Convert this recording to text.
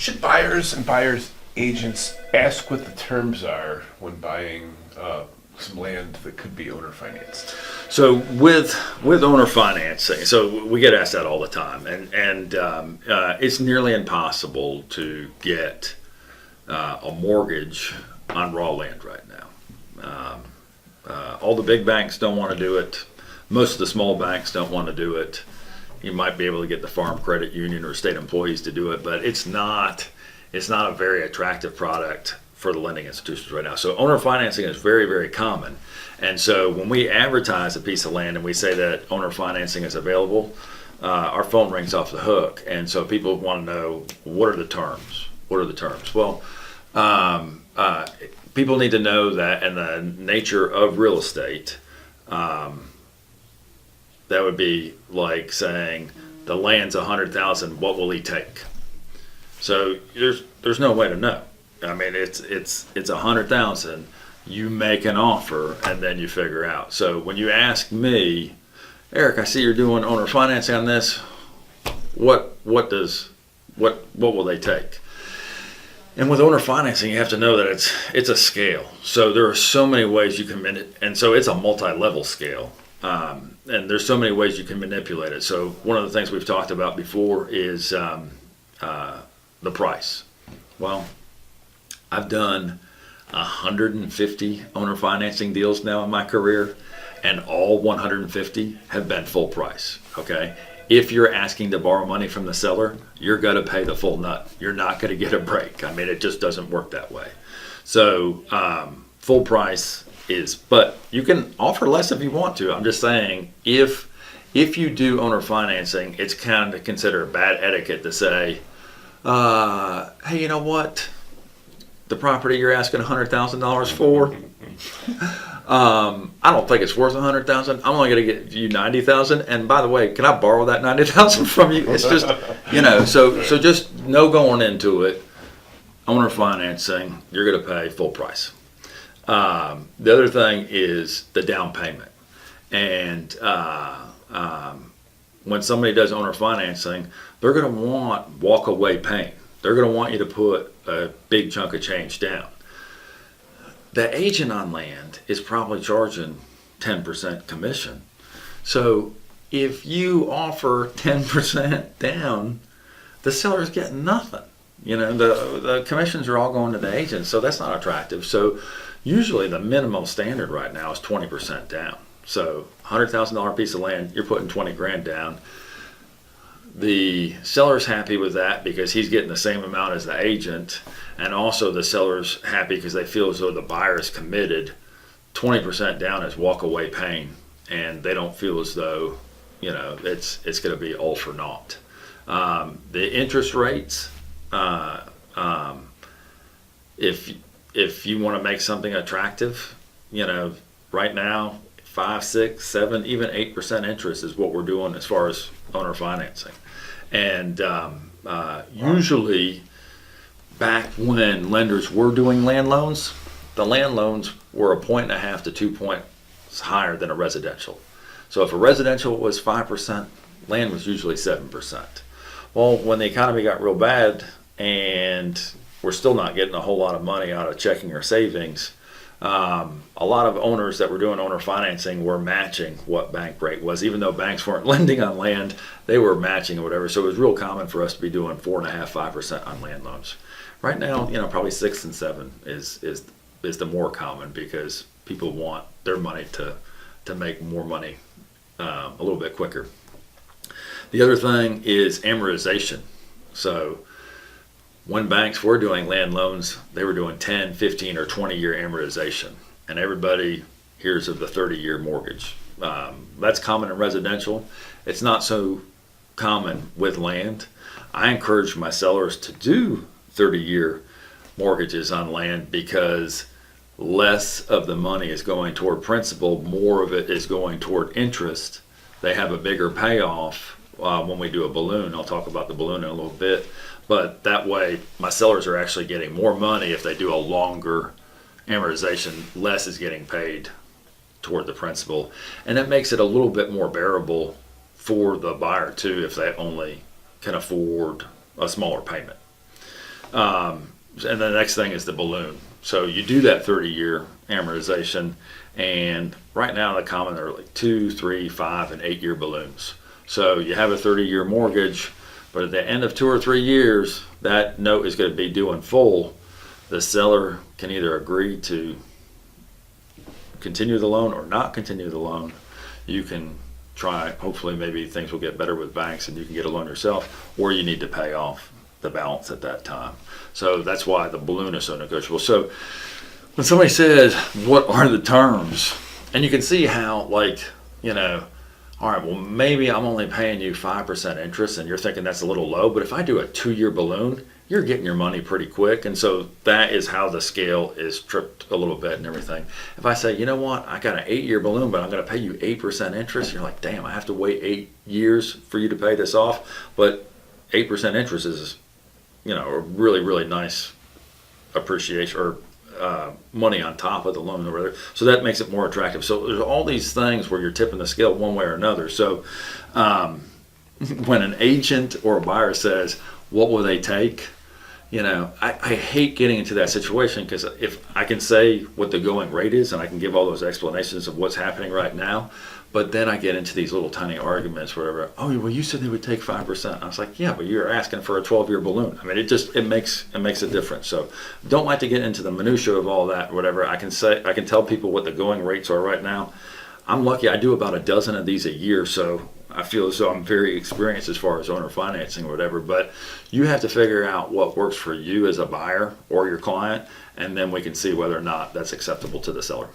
Should buyers and buyers agents ask what the terms are when buying some land that could be owner financed? So with owner financing, so we get asked that all the time, and it's nearly impossible to get a mortgage on raw land right now. All the big banks don't want to do it. Most of the small banks don't want to do it. You might be able to get the Farm Credit Union or state employees to do it, but it's not a very attractive product for the lending institutions right now. So owner financing is very, very common. And so when we advertise a piece of land and we say that owner financing is available, our phone rings off the hook. And so people want to know, what are the terms? What are the terms? Well, people need to know that in the nature of real estate, that would be like saying the land's $100,000. What will he take? So there's no way to know. I mean, it's $100,000. You make an offer and then you figure out. So when you ask me, Eric, I see you're doing owner financing on this. What will they take? And with owner financing, you have to know that it's a scale. So there are so many ways you can and so it's a multi-level scale. And there's so many ways you can manipulate it. So one of the things we've talked about before is the price. Well, I've done 150 owner financing deals now in my career, and all 150 have been full price. Okay. If you're asking to borrow money from the seller, you're going to pay the full nut. You're not going to get a break. I mean, it just doesn't work that way. So full price but you can offer less if you want to. I'm just saying, if you do owner financing, it's kind of considered bad etiquette to say, hey, you know what? The property you're asking $100,000 for, I don't think it's worth $100,000. I'm only going to get you $90,000. And by the way, can I borrow that $90,000 from you? It's just, so just know going into it, owner financing, you're going to pay full price. The other thing is the down payment. And when somebody does owner financing, they're going to want walk-away payment. They're going to want you to put a big chunk of change down. The agent on land is probably charging 10% commission. So if you offer 10% down, the seller's getting nothing. The commissions are all going to the agent, so that's not attractive. So usually the minimum standard right now is 20% down. So $100,000 piece of land, you're putting 20 grand down. The seller's happy with that because he's getting the same amount as the agent, and also the seller's happy because they feel as though the buyer is committed. 20% down is walk away pain, and they don't feel as though it's going to be all for naught. The interest rates, if you want to make something attractive, right now 5, 6, 7, even 8% interest is what we're doing as far as owner financing. And usually back when lenders were doing land loans, the land loans were 1.5 to 2 points higher than a residential. So if a residential was 5%, land was usually 7%. Well, when the economy got real bad and we're still not getting a whole lot of money out of checking or savings, a lot of owners that were doing owner financing were matching what bank rate was. Even though banks weren't lending on land, they were matching or whatever. So it was real common for us to be doing 4.5%, 5% on land loans. Right now, probably 6 and 7 is the more common because people want their money to make more money a little bit quicker. The other thing is amortization. So when banks were doing land loans, they were doing 10, 15, or 20-year amortization. And everybody hears of the 30-year mortgage. That's common in residential. It's not so common with land. I encourage my sellers to do 30-year mortgages on land because less of the money is going toward principal, more of it is going toward interest. They have a bigger payoff when we do a balloon. I'll talk about the balloon in a little bit. But that way, my sellers are actually getting more money if they do a longer amortization. Less is getting paid toward the principal. And that makes it a little bit more bearable for the buyer, too, if they only can afford a smaller payment. And the next thing is the balloon. So you do that 30-year amortization, and right now the common are like 2, 3, 5, and 8-year balloons. So you have a 30-year mortgage, but at the end of 2 or 3 years, that note is going to be due in full. The seller can either agree to continue the loan or not continue the loan. You can try, hopefully maybe things will get better with banks and you can get a loan yourself, or you need to pay off the balance at that time. So that's why the balloon is so negotiable. So when somebody says, what are the terms? And you can see how, like, all right, well, maybe I'm only paying you 5% interest and you're thinking that's a little low, but if I do a 2-year balloon, you're getting your money pretty quick. And so that is how the scale is tripped a little bit and everything. If I say, you know what, I got an 8-year balloon, but I'm going to pay you 8% interest, you're like, damn, I have to wait 8 years for you to pay this off. But 8% interest is, a really, really nice appreciation or money on top of the loan or whatever. So that makes it more attractive. So there's all these things where you're tipping the scale one way or another. So when an agent or a buyer says, what will they take? I hate getting into that situation, because if I can say what the going rate is and I can give all those explanations of what's happening right now, but then I get into these little tiny arguments where, oh, well, you said they would take 5%. I was like, yeah, but you're asking for a 12-year balloon. I mean, it makes a difference. So don't like to get into the minutia of all that, whatever. I can tell people what the going rates are right now. I'm lucky I do about a dozen of these a year, so I feel as though I'm very experienced as far as owner financing or whatever. But you have to figure out what works for you as a buyer or your client, and then we can see whether or not that's acceptable to the seller.